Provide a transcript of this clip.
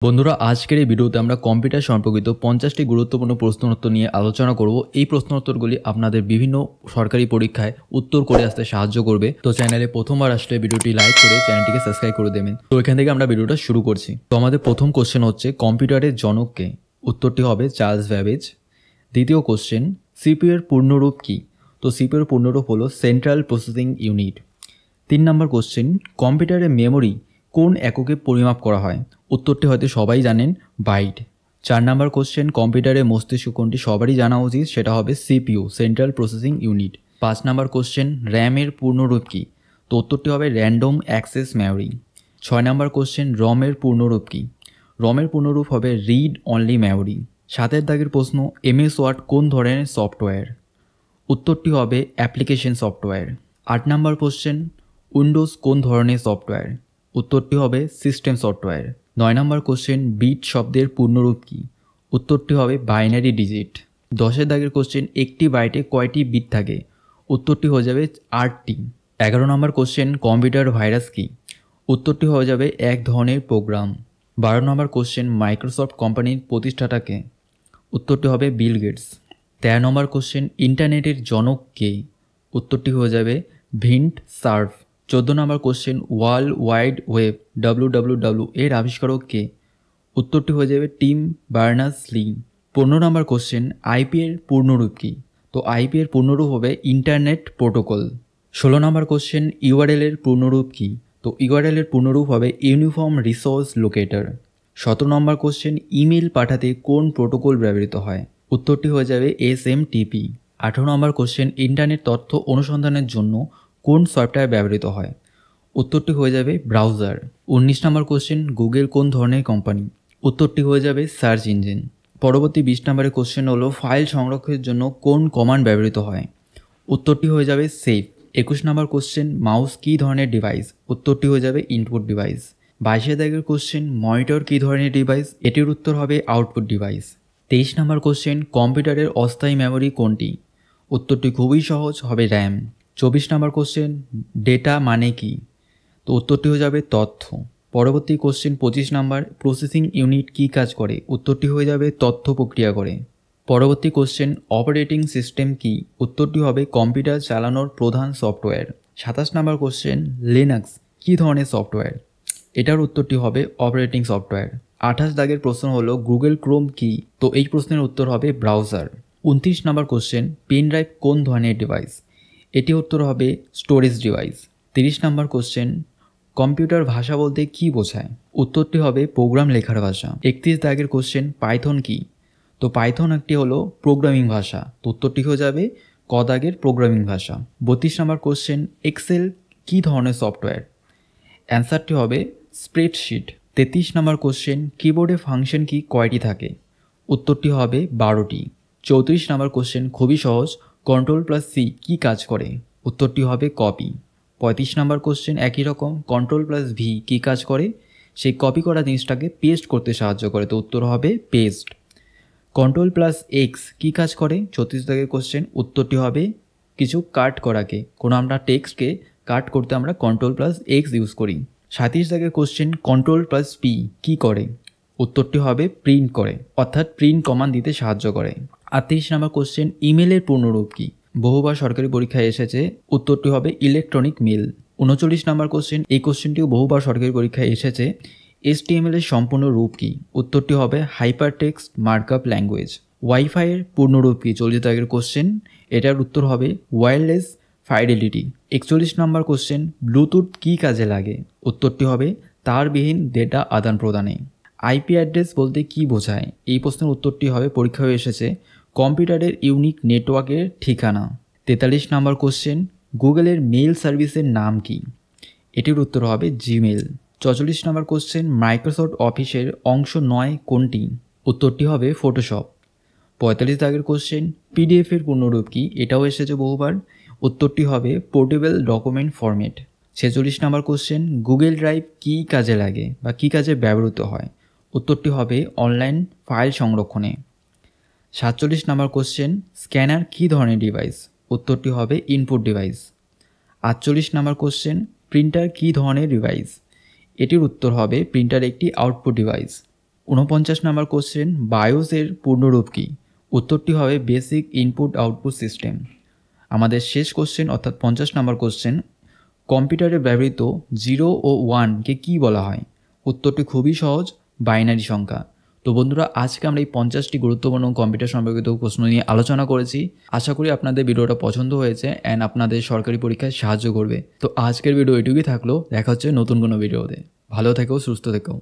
বন্ধুরা আজকের এই ভিডিওতে আমরা কম্পিউটার সম্পর্কিত 50টি গুরুত্বপূর্ণ প্রশ্নোত্তর নিয়ে আলোচনা করব। এই প্রশ্নোত্তরগুলি আপনাদের বিভিন্ন সরকারি পরীক্ষায় উত্তর করে আসতে সাহায্য করবে। তো চ্যানেলে প্রথমবার আসলে ভিডিওটি লাইক করে চ্যানেলটিকে সাবস্ক্রাইব করে দেবেন। তো এখান থেকে আমরা ভিডিওটা শুরু করছি। তো আমাদের প্রথম কোশ্চেন হচ্ছে কম্পিউটারের জনক কে? উত্তরটি হবে চার্লস ব্যাবেজ। দ্বিতীয় কোশ্চেন সিপিইউ এর পূর্ণরূপ কি? তো সিপিইউ এর পূর্ণরূপ হলো সেন্ট্রাল প্রসেসিং ইউনিট। 3 নম্বর কোশ্চেন কম্পিউটারের মেমোরি কোন এককে পরিমাপ করা হয়? উত্তরটি হয়তো সবাই জানেন, বাইট। 4 নম্বর কোশ্চেন কম্পিউটারের মস্তিষ্ক কোনটি? সবারই জানা উচিত, সেটা হবে সিপিইউ, সেন্ট্রাল প্রসেসিং ইউনিট। 5 নম্বর কোশ্চেন র্যামের পূর্ণরূপ কি? তো উত্তরটি হবে র্যান্ডম অ্যাক্সেস মেমোরি। 6 নম্বর কোশ্চেন রমের পূর্ণরূপ কি? রমের পূর্ণরূপ হবে রিড অনলি মেমোরি। 7 দাগের প্রশ্ন এমএস ওয়ার্ড কোন ধরনের সফটওয়্যার? উত্তরটি হবে অ্যাপ্লিকেশন সফটওয়্যার। 8 নম্বর কোশ্চেন উইন্ডোজ কোন ধরনের সফটওয়্যার? উত্তরটি হবে সিস্টেম সফটওয়্যার। 9 নম্বর কোশ্চেন বিট শব্দের পূর্ণরূপ কি? উত্তরটি হবে বাইনারি ডিজিট। 10 দাগের কোশ্চেন একটি বাইটে কয়টি বিট থাকে? উত্তরটি হয়ে যাবে 8টি। 11 নম্বর কোশ্চেন কম্পিউটার ভাইরাস কি? উত্তরটি হয়ে যাবে এক ধরনের প্রোগ্রাম। 12 নম্বর কোশ্চেন মাইক্রোসফট কোম্পানির প্রতিষ্ঠাতা কে? উত্তরটি হবে বিল গেটস। 13 নম্বর কোশ্চেন ইন্টারনেটের জনক কে? উত্তরটি হয়ে যাবে ভিন্ট সার্ভ। 14 নম্বর question world wide web WWW এর আবিষ্কারক কে? উত্তরটি হয়ে যাবে টিম বার্নার্স-লি। 15 নম্বর কোশ্চেন আইপি এর পূর্ণরূপ কি? তো আইপি এর পূর্ণরূপ হবে ইন্টারনেট প্রোটোকল। 16 নম্বর কোশ্চেন ইউআরএল এর পূর্ণরূপ কি? তো ইউআরএল এর পূর্ণরূপ হবে ইউনিফর্ম রিসোর্স লোকেটর। 17 নম্বর কোশ্চেন ইমেল পাঠাতে কোন প্রোটোকল ব্যবহৃত হয়? উত্তরটি হয়ে যাবে SMTP। 18 নম্বর কোশ্চেন ইন্টারনেট তথ্য অনুসন্ধানের জন্য কোন সফটওয়্যার ব্যবহৃত হয়? উত্তরটি হয়ে যাবে ব্রাউজার। 19 নম্বর কোশ্চেন গুগল কোন ধরনের কোম্পানি? উত্তরটি হয়ে যাবে সার্চ ইঞ্জিন। পরবর্তী 20 নম্বরের কোশ্চেন হলো ফাইল সংরক্ষণের জন্য কোন কমান্ড ব্যবহৃত হয়? উত্তরটি হয়ে যাবে সেভ। 21 নম্বর কোশ্চেন মাউস কী ধরনের ডিভাইস? উত্তরটি হয়ে যাবে ইনপুট ডিভাইস। 22 দাগের কোশ্চেন মনিটর কী ধরনের ডিভাইস? এটির উত্তর হবে আউটপুট ডিভাইস। 23 নম্বর কোশ্চেন কম্পিউটারের অস্থায়ী মেমোরি কোনটি? উত্তরটি খুবই সহজ, হবে র্যাম। 24 নম্বর কোশ্চেন ডেটা মানে কি? তো উত্তরটি হয়ে যাবে তথ্য। পরবর্তী কোশ্চেন 25 নাম্বার প্রসেসিং ইউনিট কী কাজ করে? উত্তরটি হয়ে যাবে তথ্য প্রক্রিয়া করে। পরবর্তী কোশ্চেন অপারেটিং সিস্টেম কি? উত্তরটি হবে কম্পিউটার চালানোর প্রধান সফটওয়্যার। 27 নাম্বার কোশ্চেন লিনাক্স কী ধরনের সফটওয়্যার? এটার উত্তরটি হবে অপারেটিং সফটওয়্যার। 28 দাগের প্রশ্ন হলো গুগল ক্রোম কি? তো এই প্রশ্নের উত্তর হবে browser. 29 number question pen drive কোন ধরনের ডিভাইস? এটি উত্তর হবে storage device. 30 number question computer ভাষা বলতে কি বোঝায়? উত্তরটি হবে প্রোগ্রাম লেখার ভাষা। 31 দাগের কোশ্চেন পাইথন কি? তো পাইথন একটি হলো প্রোগ্রামিং ভাষা। তো উত্তরটি হয়ে যাবে ক দাগের প্রোগ্রামিং ভাষা। 32 নাম্বার কোশ্চেন এক্সেল কি ধরনের সফটওয়্যার? অ্যান্সারটি হবে স্প্রেডশিট। 33 নাম্বার কোশ্চেন কিবোর্ডে ফাংশন কি কয়টি থাকে? উত্তরটি হবে 12টি। 34 নাম্বার কোশ্চেন খুবই সহজ, Ctrl+C কি কাজ করে? উত্তরটি হবে কপি। 35 নাম্বার কোশ্চেন একই রকম, Ctrl+V কি কাজ করে? সেই কপি করা জিনিসটাকে পেস্ট করতে সাহায্য করে। তো উত্তর হবে পেস্ট। Ctrl+X কি কাজ করে? 36 দাগের কোশ্চেন উত্তরটি হবে কিছু কাট করাকে, কোনো আমরা টেক্সটকে কাট করতে আমরা Ctrl+X ইউজ করি। 37 দাগের কোশ্চেন Ctrl+P কি করে? উত্তরটি হবে প্রিন্ট করে, অর্থাৎ প্রিন্ট কমান্ড দিতে সাহায্য করে। 38 নম্বর কোশ্চেন ইমেলের পূর্ণরূপ কি? বহুবার সরকারি পরীক্ষায় এসেছে, উত্তরটি হবে ইলেকট্রনিক মেল। 39 নম্বর কোশ্চেন, এই কোশ্চেনটিও বহুবার সরকারি পরীক্ষায় এসেছে, HTML এর সম্পূর্ণ রূপ কি? উত্তরটি হবে হাইপারটেক্সট মার্কআপ ল্যাঙ্গুয়েজ। ওয়াইফাই এর পূর্ণরূপ কি? 40 দাগের কোশ্চেন, এটার উত্তর হবে ওয়্যারলেস ফাইডেলিটি। 41 নম্বর কোশ্চেন ব্লুটুথ কি কাজে লাগে? উত্তরটি হবে তারবিহীন ডেটা আদান প্রদানে। আইপি অ্যাড্রেস বলতে কি বোঝায়? এই প্রশ্নের উত্তরটি হবে পরীক্ষায় এসেছে কম্পিউটারের ইউনিক নেটওয়ার্কের ঠিকানা। 43 নম্বর কোশ্চেন গুগলের মেইল সার্ভিসের নাম কি? এটির উত্তর হবে জিমেল। 44 নম্বর কোশ্চেন মাইক্রোসফট অফিসের অংশ 9 কোনটি? উত্তরটি হবে ফটোশপ। 45 দাগের কোশ্চেন পিডিএফ এর পূর্ণরূপ কি? এটাও এসেছে বহুবার, উত্তরটি হবে পোর্টেবল ডকুমেন্ট ফরম্যাট। 46 নম্বর কোশ্চেন গুগল ড্রাইভ কি কাজে লাগে বা কি কাজে ব্যবহৃত হয়? উত্তরটি হবে অনলাইন ফাইল সংরক্ষণে। 47 নম্বর কোশ্চেন স্ক্যানার কী ধরনের ডিভাইস? উত্তরটি হবে ইনপুট ডিভাইস। 48 নম্বর কোশ্চেন প্রিন্টার কী ধরনের ডিভাইস? এটির উত্তর হবে প্রিন্টার একটি আউটপুট ডিভাইস। 49 নম্বর কোশ্চেন, বায়োসের পূর্ণরূপ কী? উত্তরটি হবে বেসিক ইনপুট আউটপুট সিস্টেম। আমাদের শেষ কোশ্চেন অর্থাৎ 50 নম্বর কোশ্চেন, কম্পিউটারে ব্যবহৃত 0 ও 1কে কী বলা হয়? উত্তরটি খুবই সহজ, বাইনারি সংখ্যা। তো বন্ধুরা, আজকে আমরা এই 50টি গুরুত্বপূর্ণ কম্পিউটার সম্পর্কিত প্রশ্ন নিয়ে আলোচনা করেছি। আশা করি আপনাদের ভিডিওটা পছন্দ হয়েছে অ্যান্ড আপনাদের সরকারি পরীক্ষায় সাহায্য করবে। তো আজকের ভিডিও এটুকুই থাকলো, দেখা হচ্ছে নতুন কোনো ভিডিওতে। ভালো থেকো, সুস্থ থেকো।